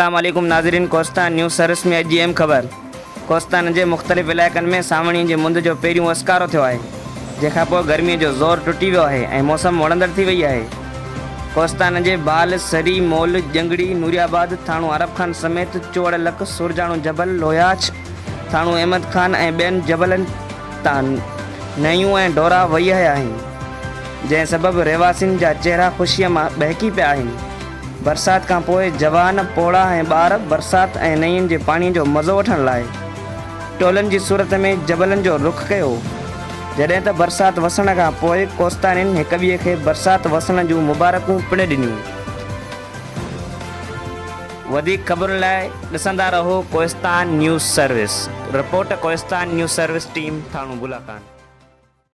अस्सलाम वालेकुम नाज़रीन, कोहिस्तान न्यूज़ सर्विस में जी एम ख़बर। कोहिस्तान के मुख़्तलिफ़ इलाक़नि में सावणी जे मुंद जो पहिरियों वसक़ारो थियो आहे, जंहिंखां पोइ गर्मीअ जो ज़ोर टुटी वियो आहे ऐं मौसम वणंदड़ थी वई आहे। कोहिस्तान जे बाल, सरी, मोल, जंगड़ी, नूरियाबाद, थाणो अरब खान समेत चोड़लक, सुरजाणो जबल, लोयाच, थाणो अहमद खान ऐं ॿियनि जबलनि तां नयूं ऐं डोरा वही रहिया आहिनि, जंहिं सबबि रहवासियुनि जा चेहरा ख़ुशीअ मां बहकी पिया आहिनि। बरसात खां पोइ जवान, पोड़ा ऐं ॿार बरसात ऐं नईनि जे पाणीअ जो मज़ो वठण लाइ टोलनि जी सूरत में जबलनि जो रुख़ कयो, जॾहिं त बरसात वसण खां पोइ कोहिस्तानियुनि हिक ॿिए खे बरसात वसण जूं मुबारकूं पिण ॾिनियूं। वधीक ख़बरुनि लाइ ॾिसंदा रहो Kohistan news service. Report Kohistan news service team, ٿاڻو بولا.